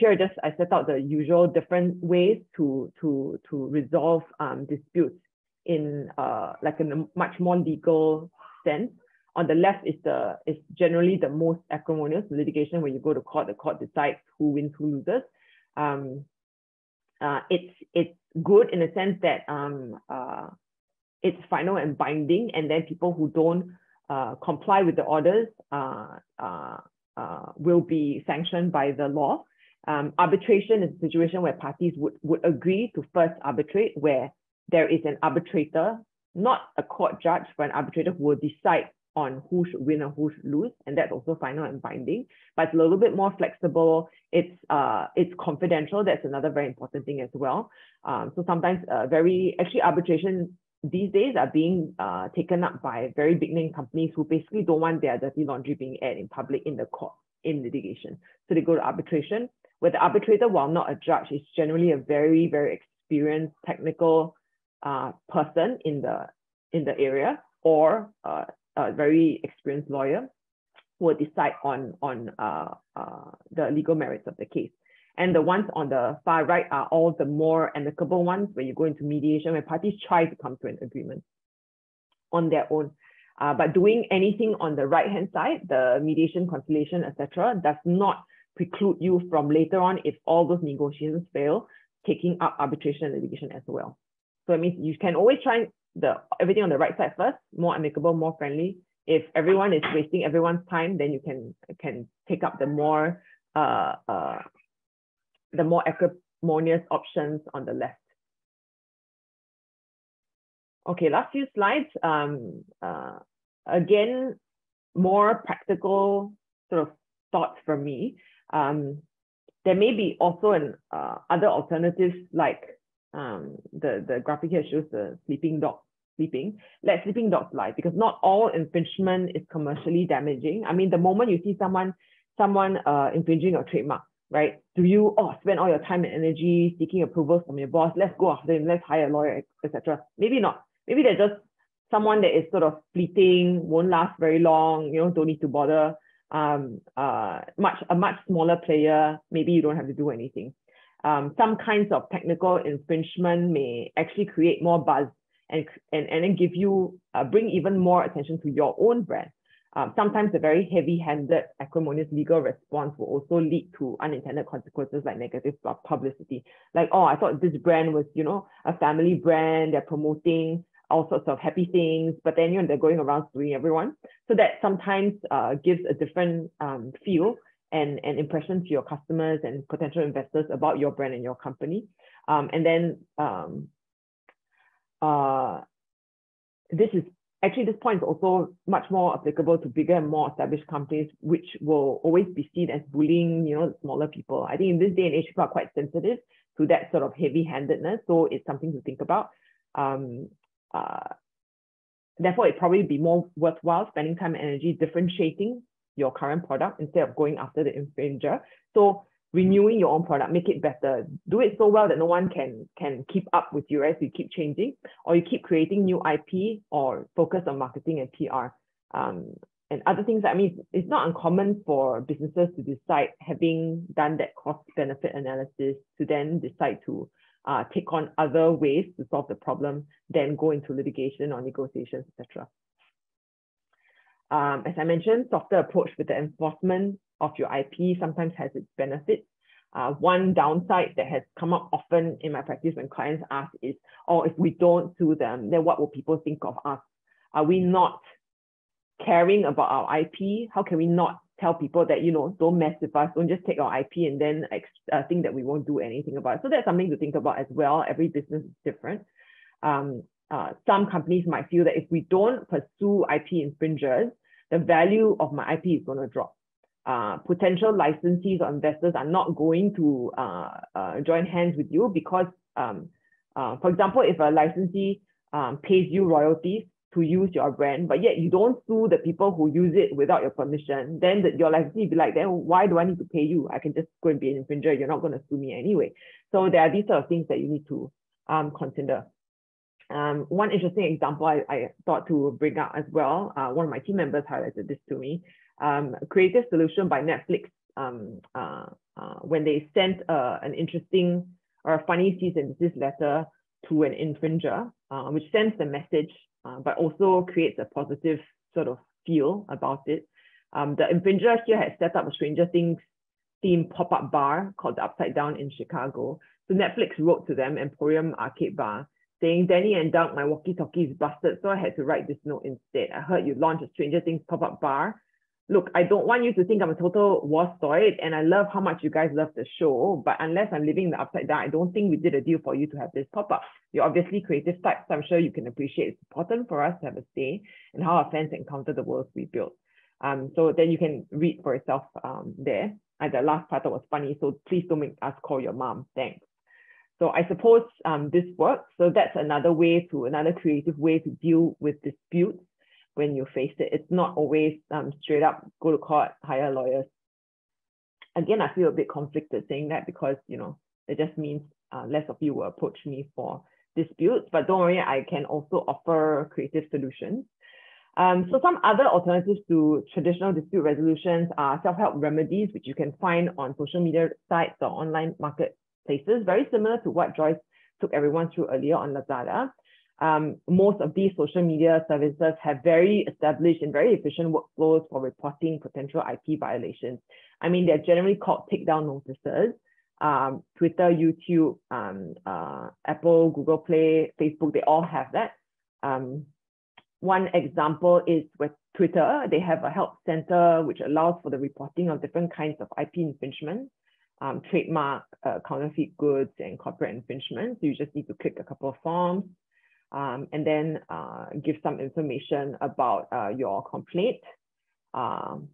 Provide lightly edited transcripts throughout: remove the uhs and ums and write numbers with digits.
here I set out the usual different ways to resolve disputes in like in a much more legal sense. On the left is generally the most acrimonious litigation where you go to court, the court decides who wins, who loses. It's good in the sense that it's final and binding, and then people who don't comply with the orders will be sanctioned by the law. Arbitration is a situation where parties would agree to first arbitrate, where there is an arbitrator, not a court judge, but an arbitrator who will decide on who should win or who should lose, and that's also final and binding. But it's a little bit more flexible. It's confidential. That's another very important thing as well. So sometimes actually arbitration these days are being taken up by very big name companies who basically don't want their dirty laundry being aired in public in the court in litigation. So they go to arbitration, where the arbitrator, while not a judge, is generally a very, very experienced technical person in the area, or a very experienced lawyer who will decide on the legal merits of the case. And the ones on the far right are all the more amicable ones, where you go into mediation, where parties try to come to an agreement on their own. But doing anything on the right-hand side, the mediation, conciliation, etc., does not preclude you from later on, if all those negotiations fail, taking up arbitration and litigation as well. So it means you can always try everything on the right side first, more amicable, more friendly. If everyone is wasting everyone's time, then you can take up the more acrimonious options on the left. Okay, last few slides. Again, more practical sort of thoughts from me. There may be also other alternatives, like the graphic here shows the sleeping dog sleeping. Let sleeping dogs lie, because not all infringement is commercially damaging. I mean, the moment you see someone infringing your trademark, right? Do you spend all your time and energy seeking approval from your boss? Let's go after him. Let's hire a lawyer, etc. Maybe not. Maybe they're just someone that is sort of fleeting, won't last very long. Don't need to bother. A much smaller player, maybe you don't have to do anything. Some kinds of technical infringement may actually create more buzz and then give you bring even more attention to your own brand. Sometimes a very heavy-handed, acrimonious legal response will also lead to unintended consequences, like negative publicity. Like, I thought this brand was, a family brand. They're promoting all sorts of happy things, but then they're going around suing everyone. So that sometimes gives a different feel and impression to your customers and potential investors about your brand and your company. And then this point is also much more applicable to bigger and more established companies, which will always be seen as bullying, smaller people. I think in this day and age, people are quite sensitive to that sort of heavy-handedness. So it's something to think about. Therefore, it'd probably be more worthwhile spending time and energy differentiating your current product instead of going after the infringer. So renewing your own product, make it better, do it so well that no one can keep up with you as you keep changing, or you keep creating new IP, or focus on marketing and PR. And other things, I mean, it's not uncommon for businesses to decide, having done that cost-benefit analysis, to then decide to take on other ways to solve the problem, then go into litigation or negotiations, etc. As I mentioned, softer approach with the enforcement of your IP sometimes has its benefits. One downside that has come up often in my practice when clients ask is, if we don't sue them, then what will people think of us? Are we not caring about our IP? How can we not tell people that, don't mess with us, don't just take our IP and then think that we won't do anything about it? So that's something to think about as well. Every business is different. Some companies might feel that if we don't pursue IP infringers, the value of my IP is going to drop. Potential licensees or investors are not going to join hands with you because, for example, if a licensee pays you royalties to use your brand, but yet you don't sue the people who use it without your permission, then your licensee will be like, then why do I need to pay you? I can just go and be an infringer. You're not going to sue me anyway. So there are these sort of things that you need to consider. One interesting example I thought to bring up as well, one of my team members highlighted this to me, Creative Solution by Netflix when they sent an interesting or a funny cease and desist letter to an infringer, which sends the message, but also creates a positive sort of feel about it. The infringer here had set up a Stranger Things themed pop-up bar called the Upside Down in Chicago. So Netflix wrote to them, Emporium Arcade Bar, saying, Danny and Doug, my walkie-talkie is busted, so I had to write this note instead. I heard you launched a Stranger Things pop-up bar. Look, I don't want you to think I'm a total wastoid, and I love how much you guys love the show, but unless I'm living in the Upside Down, I don't think we did a deal for you to have this pop-up. You're obviously creative types, so I'm sure you can appreciate it's important for us to have a say in how our fans encounter the worlds we built. So then you can read for yourself there. The last part was funny, so please don't make us call your mom. Thanks. So I suppose this works. So that's another creative way to deal with disputes when you face it. It's not always straight up go to court, hire lawyers. Again, I feel a bit conflicted saying that because, it just means less of you will approach me for disputes, but don't worry, I can also offer creative solutions. So some other alternatives to traditional dispute resolutions are self-help remedies, which you can find on social media sites or online marketplaces, very similar to what Joyce took everyone through earlier on Lazada. Most of these social media services have very established and very efficient workflows for reporting potential IP violations. I mean, they're generally called takedown notices. Twitter, YouTube, Apple, Google Play, Facebook, they all have that. One example is with Twitter. They have a help center which allows for the reporting of different kinds of IP infringement, trademark, counterfeit goods, and corporate infringement. So you just need to click a couple of forms and then give some information about your complaint. And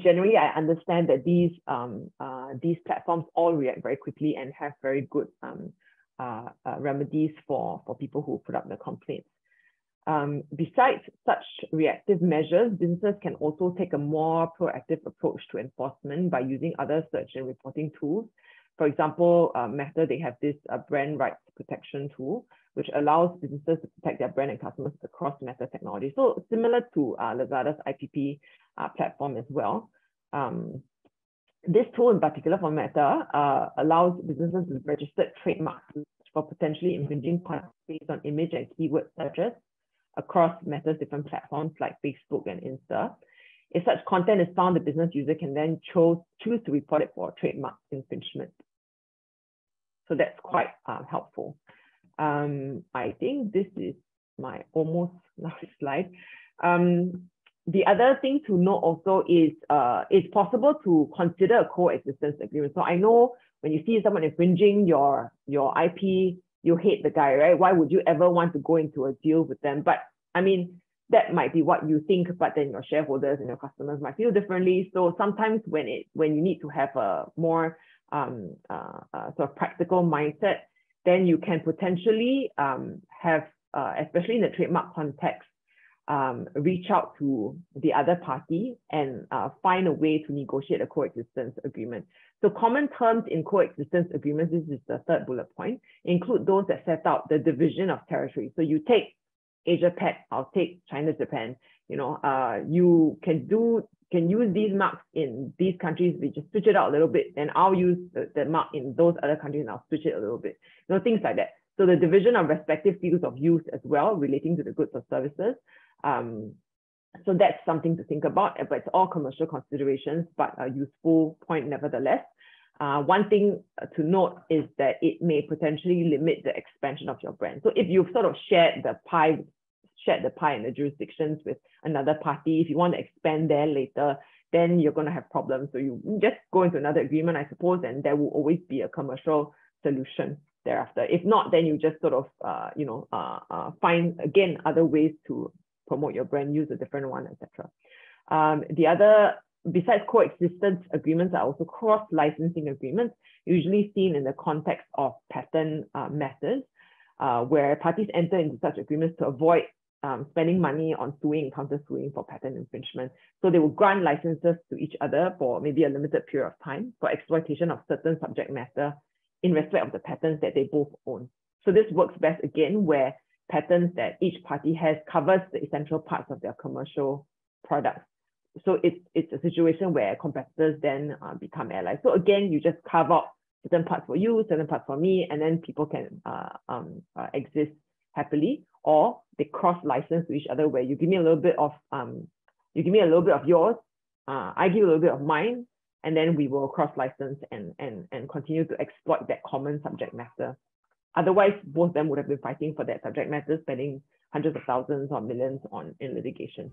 generally, I understand that these platforms all react very quickly and have very good remedies for people who put up the complaints. Besides such reactive measures, businesses can also take a more proactive approach to enforcement by using other search and reporting tools. For example, Meta, they have this brand rights protection tool, which allows businesses to protect their brand and customers across Meta technology. So similar to Lazada's IPP platform as well. This tool in particular for Meta allows businesses with registered trademarks for potentially infringing content based on image and keyword searches across Meta's different platforms like Facebook and Insta. If such content is found, the business user can then choose to report it for trademark infringement. So that's quite helpful. I think this is my almost last slide. The other thing to note also is it's possible to consider a coexistence agreement. So I know when you see someone infringing your IP, you hate the guy, right? Why would you ever want to go into a deal with them? But I mean, that might be what you think, but then your shareholders and your customers might feel differently. So sometimes when you need to have a more sort of practical mindset, then you can potentially have, especially in the trademark context, reach out to the other party and find a way to negotiate a coexistence agreement. So common terms in coexistence agreements, this is the third bullet point, include those that set out the division of territory. So you take Asia-Pac, I'll take China, Japan, you can use these marks in these countries, we just switch it out a little bit, and I'll use the mark in those other countries and I'll switch it a little bit, things like that. So the division of respective fields of use as well, relating to the goods or services. So that's something to think about, but it's all commercial considerations, but a useful point nevertheless. One thing to note is that it may potentially limit the expansion of your brand. So if you've sort of shared the pie in the jurisdictions with another party, if you want to expand there later, then you're going to have problems. So you just go into another agreement, I suppose, and there will always be a commercial solution thereafter. If not, then you just sort of, find, again, other ways to promote your brand, use a different one, etc. The other, besides coexistence agreements, are also cross-licensing agreements, usually seen in the context of patent matters, where parties enter into such agreements to avoid spending money on suing and counter-suing for patent infringement. So they will grant licenses to each other for maybe a limited period of time for exploitation of certain subject matter in respect of the patents that they both own. So this works best again where patents that each party has covers the essential parts of their commercial products. so it's a situation where competitors then become allies. So again, you just carve out certain parts for you, certain parts for me, and then people can exist happily, or they cross license to each other, where you give me a little bit of yours, I give a little bit of mine, and then we will cross license and continue to exploit that common subject matter. Otherwise, both of them would have been fighting for that subject matter, spending hundreds of thousands or millions in litigation.